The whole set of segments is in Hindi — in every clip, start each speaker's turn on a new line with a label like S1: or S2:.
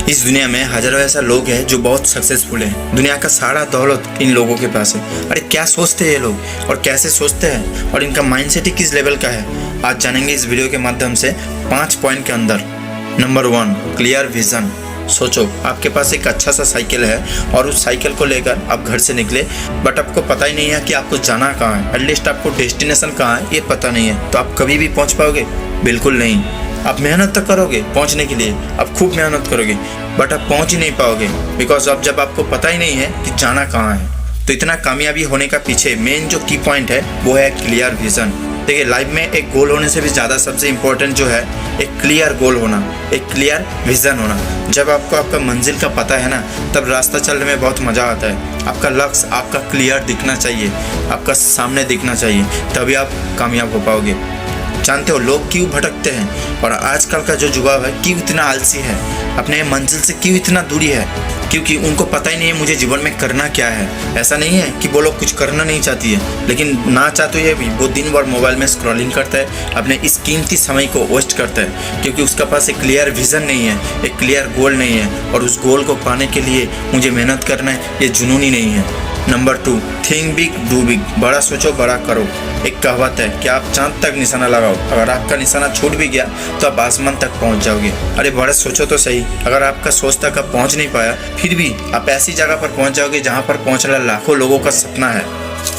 S1: इस दुनिया में हजारों ऐसा लोग हैं जो बहुत सक्सेसफुल हैं। दुनिया का सारा दौलत इन लोगों के पास है। अरे क्या सोचते हैं ये लोग और कैसे सोचते हैं और इनका माइंडसेट ही किस लेवल का है, आज जानेंगे इस वीडियो के माध्यम से 5 पॉइंट के अंदर। Number 1, clear vision. सोचो आपके पास एक अच्छा सा साइकिल है और उस साइकिल को लेकर आप घर से निकले, बट आपको पता ही नहीं है कि आपको जाना कहाँ है। एटलीस्ट आपको डेस्टिनेशन कहाँ है ये पता नहीं है, तो आप कभी भी पहुँच पाओगे? बिल्कुल नहीं। आप मेहनत तो करोगे पहुंचने के लिए, आप खूब मेहनत करोगे, बट आप पहुंच ही नहीं पाओगे बिकॉज अब जब आपको पता ही नहीं है कि जाना कहाँ है। तो इतना कामयाबी होने का पीछे मेन जो की पॉइंट है वो है क्लियर विजन। देखिए, लाइफ में एक गोल होने से भी ज़्यादा सबसे इम्पोर्टेंट जो है एक क्लियर गोल होना, एक क्लियर विजन होना। जब आपको आपका मंजिल का पता है ना, तब रास्ता चलने में बहुत मज़ा आता है। आपका लक्ष्य आपका क्लियर दिखना चाहिए, आपका सामने दिखना चाहिए, तभी आप कामयाब हो पाओगे। जानते हो लोग क्यों भटकते हैं और आजकल का जो युवा है क्यों इतना आलसी है, अपने मंजिल से क्यों इतना दूरी है? क्योंकि उनको पता ही नहीं है मुझे जीवन में करना क्या है। ऐसा नहीं है कि वो लोग कुछ करना नहीं चाहती है, लेकिन ना चाहते हुए भी वो दिन भर मोबाइल में स्क्रॉलिंग करता है, अपने इस कीमती समय को वेस्ट करता है, क्योंकि उसका पास एक क्लियर विजन नहीं है, एक क्लियर गोल नहीं है। और उस गोल को पाने के लिए मुझे मेहनत करना है, ये जुनूनी नहीं है। Number 2, think big do big. बड़ा सोचो बड़ा करो। एक कहावत है कि आप चांद तक निशाना लगाओ, अगर आपका निशाना छूट भी गया तो आप आसमान तक पहुंच जाओगे। अरे बड़ा सोचो तो सही, अगर आपका सोच तक आप पहुंच नहीं पाया, फिर भी आप ऐसी जगह पर पहुंच जाओगे जहां पर पहुंचना लाखों लोगों का सपना है।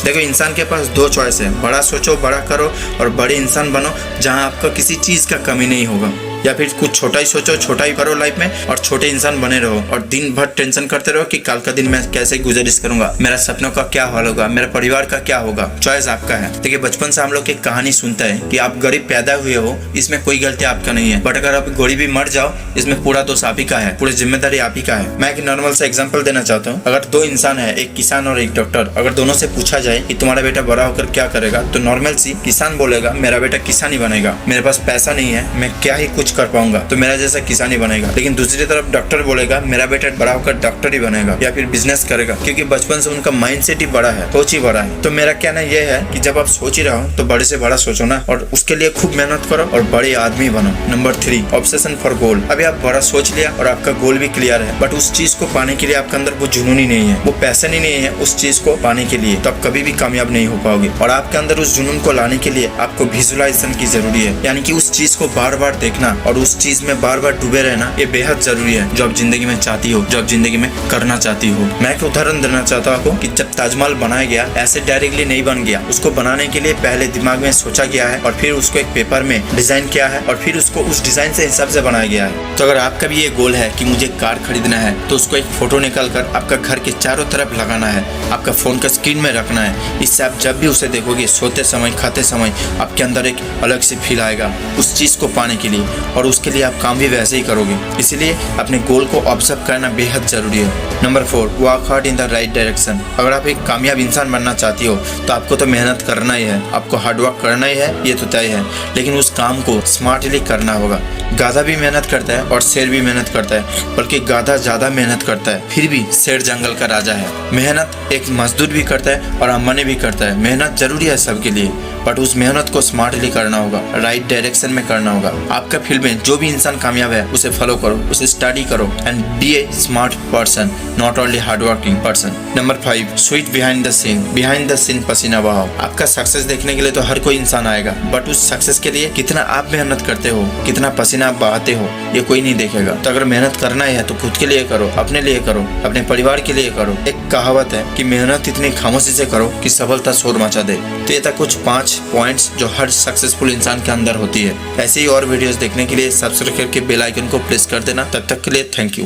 S1: देखो, इंसान के पास 2 चॉइस है, बड़ा सोचो बड़ा करो और बड़े इंसान बनो जहां आपको किसी चीज़ का कमी नहीं होगा, या फिर कुछ छोटा ही सोचो छोटा ही करो लाइफ में और छोटे इंसान बने रहो और दिन भर टेंशन करते रहो कि कल का दिन मैं कैसे गुजारिश करूंगा, मेरा सपनों का क्या हाल होगा, मेरे परिवार का क्या होगा। चॉइस आपका है। देखिए, बचपन से हम लोग एक कहानी सुनते हैं कि आप गरीब पैदा हुए हो, इसमें कोई गलती आपका नहीं है, बट अगर आप गरीब भी मर जाओ, इसमें पूरा दोष आप ही का है, पूरी जिम्मेदारी आप ही का है। मैं एक नॉर्मल सा एग्जाम्पल देना चाहता हूँ। अगर 2 इंसान है, एक किसान और एक डॉक्टर, अगर दोनों से पूछा जाए कि तुम्हारा बेटा बड़ा होकर क्या करेगा, तो नॉर्मल सी किसान बोलेगा मेरा बेटा किसान ही बनेगा, मेरे पास पैसा नहीं है, मैं क्या ही कुछ कर पाऊंगा, तो मेरा जैसा किसान ही बनेगा। लेकिन दूसरी तरफ डॉक्टर बोलेगा मेरा बेटा बड़ा होकर डॉक्टर ही बनेगा या फिर बिजनेस करेगा, क्योंकि बचपन से उनका माइंडसेट ही बड़ा है, सोच ही बड़ा है। तो मेरा कहना यह है कि जब आप सोच ही रहो तो बड़े से बड़ा सोचो ना, और उसके लिए खूब मेहनत करो और बड़े आदमी बनो। नंबर 3, ऑब्सेशन फॉर गोल। अभी आप बड़ा सोच लिया और आपका गोल भी क्लियर है, बट उस चीज को पाने के लिए आपके अंदर वो जुनून ही नहीं है, वो पैशन ही नहीं है उस चीज को पाने के लिए, तो आप कभी भी कामयाब नहीं हो पाओगे। और आपके अंदर उस जुनून को लाने के लिए आपको विजुअलाइजेशन की जरूरी है, यानी कि उस चीज को बार बार देखना और उस चीज में बार बार डूबे रहना, ये बेहद जरूरी है जो आप जिंदगी में चाहती हो, जो आप जिंदगी में करना चाहती हो। मैं एक उदाहरण देना चाहता हूँ आपको कि जब ताजमहल बनाया गया, ऐसे डायरेक्टली नहीं बन गया। उसको बनाने के लिए पहले दिमाग में सोचा गया है और फिर उसको एक पेपर में डिजाइन किया है और फिर उसको उस डिजाइन से हिसाब से बनाया गया है। तो अगर आपका भी ये गोल है कि मुझे कार खरीदना है, तो उसको एक फोटो निकाल कर आपका घर के चारों तरफ लगाना है, आपका फोन का स्क्रीन में रखना है। इससे आप जब भी उसे देखोगे, सोते समय खाते समय, आपके अंदर एक अलग से फील आएगा उस चीज को पाने के लिए, और उसके लिए आप काम भी वैसे ही करोगे। इसलिए अपने गोल को ऑब्जर्व करना बेहद जरूरी है। Number 4, work hard in the right direction. अगर आप एक कामयाब इंसान बनना चाहती हो तो आपको तो मेहनत करना ही है, आपको हार्ड वर्क करना ही है, ये तो तय है, लेकिन उस काम को स्मार्टली करना होगा। गाधा भी मेहनत करता है और शेर भी मेहनत करता है, बल्कि गाधा ज्यादा मेहनत करता है, फिर भी शेर जंगल का राजा है। मेहनत एक मजदूर भी करता है और अम्बानी भी करता है। मेहनत जरूरी है सबके लिए, बट उस मेहनत को स्मार्टली करना होगा, राइट डायरेक्शन में करना होगा। आपका फील्ड में जो भी इंसान कामयाब है उसे फॉलो करो, उसे स्टडी करो and be a smart person, not only hard working person. Number 5, sweat behind the scene. Behind the scene पसीना बहाओ। आपका सक्सेस देखने के लिए तो हर कोई इंसान आएगा, बट उस सक्सेस के लिए कितना आप मेहनत करते हो, कितना पसीना आप बहाते हो, ये कोई नहीं देखेगा। तो अगर मेहनत करना है तो खुद के लिए करो, अपने लिए करो, अपने परिवार के लिए करो। एक कहावत है कि मेहनत इतनी खामोशी से करो कि सफलता शोर मचा दे। तो ये था कुछ 5 पॉइंट्स जो हर सक्सेसफुल इंसान के अंदर होती है। ऐसे ही और वीडियोस देखने के लिए सब्सक्राइब करके बेल आइकन को प्रेस कर देना। तब तक के लिए थैंक यू।